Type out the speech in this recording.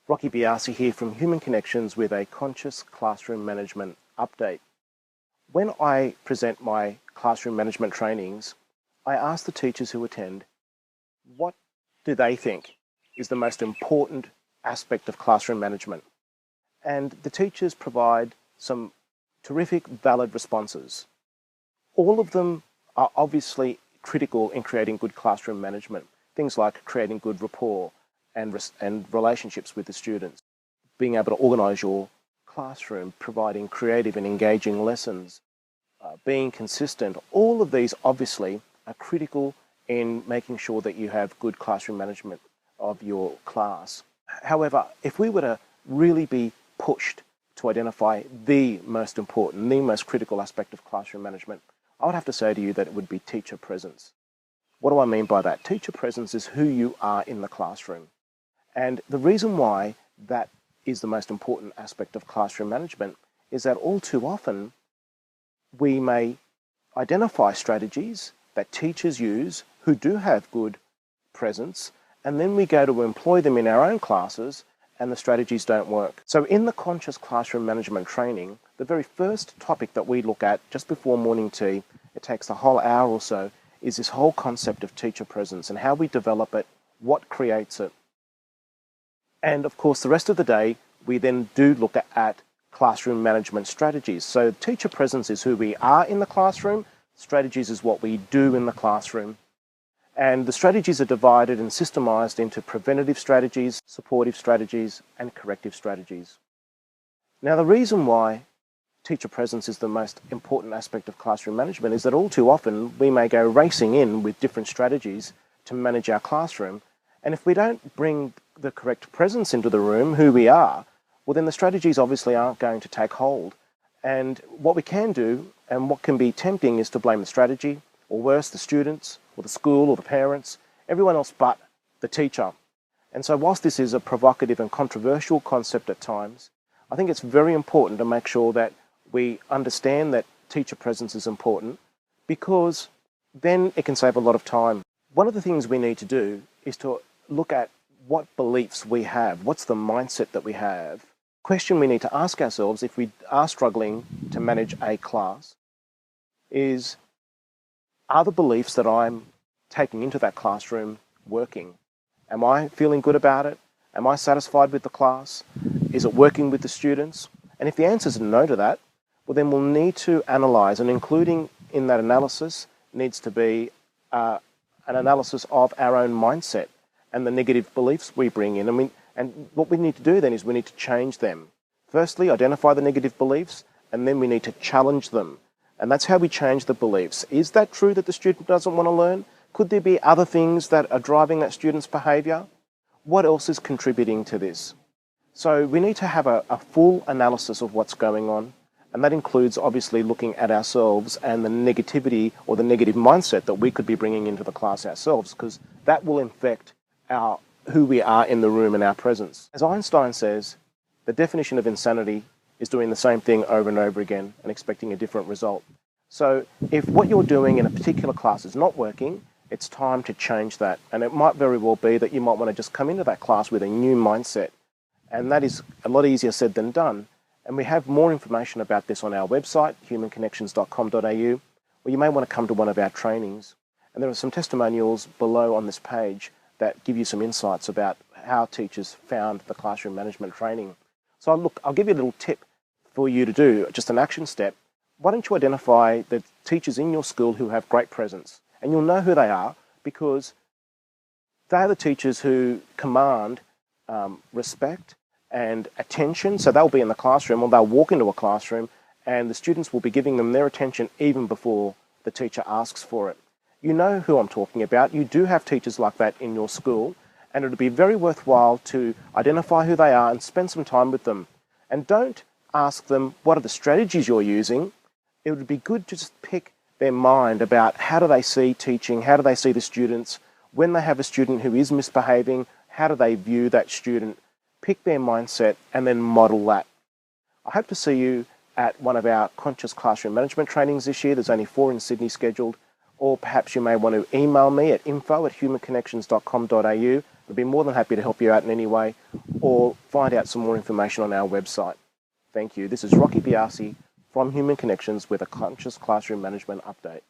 Rocky Biasi here from Human Connections with a Conscious Classroom Management update. When I present my classroom management trainings, I ask the teachers who attend, what do they think is the most important aspect of classroom management? And the teachers provide some terrific, valid responses. All of them are obviously critical in creating good classroom management. Things like creating good rapport and relationships with the students, being able to organise your classroom, providing creative and engaging lessons, being consistent. All of these obviously are critical in making sure that you have good classroom management of your class. However, if we were to really be pushed to identify the most important, the most critical aspect of classroom management, I would have to say to you that it would be teacher presence. What do I mean by that? Teacher presence is who you are in the classroom. And the reason why that is the most important aspect of classroom management is that all too often we may identify strategies that teachers use who do have good presence, and then we go to employ them in our own classes and the strategies don't work. So in the Conscious Classroom Management training, the very first topic that we look at just before morning tea, it takes a whole hour or so, is this whole concept of teacher presence and how we develop it, what creates it. And of course, the rest of the day, we then do look at classroom management strategies. So teacher presence is who we are in the classroom. Strategies is what we do in the classroom. And the strategies are divided and systemized into preventative strategies, supportive strategies, and corrective strategies. Now, the reason why teacher presence is the most important aspect of classroom management is that all too often we may go racing in with different strategies to manage our classroom. And if we don't bring the correct presence into the room, who we are, well, then the strategies obviously aren't going to take hold. And what we can do, and what can be tempting, is to blame the strategy, or worse, the students, or the school, or the parents, everyone else but the teacher. And so whilst this is a provocative and controversial concept at times, I think it's very important to make sure that we understand that teacher presence is important, because then it can save a lot of time. One of the things we need to do is to look at what beliefs we have, what's the mindset that we have. Question we need to ask ourselves if we are struggling to manage a class is, are the beliefs that I'm taking into that classroom working? Am I feeling good about it? Am I satisfied with the class? Is it working with the students? And if the answer is no to that, well, then we'll need to analyse, and including in that analysis needs to be an analysis of our own mindset and the negative beliefs we bring in. And what we need to do then is we need to change them. Firstly, identify the negative beliefs, and then we need to challenge them. And that's how we change the beliefs. Is that true that the student doesn't want to learn? Could there be other things that are driving that student's behaviour? What else is contributing to this? So we need to have a full analysis of what's going on. And that includes obviously looking at ourselves and the negativity or the negative mindset that we could be bringing into the class ourselves, because that will infect who we are in the room and our presence. As Einstein says, the definition of insanity is doing the same thing over and over again and expecting a different result. So if what you're doing in a particular class is not working, it's time to change that. And it might very well be that you might want to just come into that class with a new mindset. And that is a lot easier said than done. And we have more information about this on our website, humanconnections.com.au, or you may want to come to one of our trainings. And there are some testimonials below on this page that give you some insights about how teachers found the classroom management training. So look, I'll give you a little tip for you to do, just an action step. Why don't you identify the teachers in your school who have great presence? And you'll know who they are, because they're the teachers who command respect and attention. So they'll be in the classroom, or they'll walk into a classroom and the students will be giving them their attention even before the teacher asks for it. You know who I'm talking about. You do have teachers like that in your school, and it'll be very worthwhile to identify who they are and spend some time with them. And don't ask them what are the strategies you're using. It would be good to just pick their mind about how do they see teaching, how do they see the students. When they have a student who is misbehaving, how do they view that student? Pick their mindset and then model that. I hope to see you at one of our Conscious Classroom Management trainings this year. There's only 4 in Sydney scheduled. or perhaps you may want to email me at info@humanconnections.com.au. I'd be more than happy to help you out in any way, or find out some more information on our website. Thank you. This is Rocky Biasi from Human Connections with a Conscious Classroom Management Update.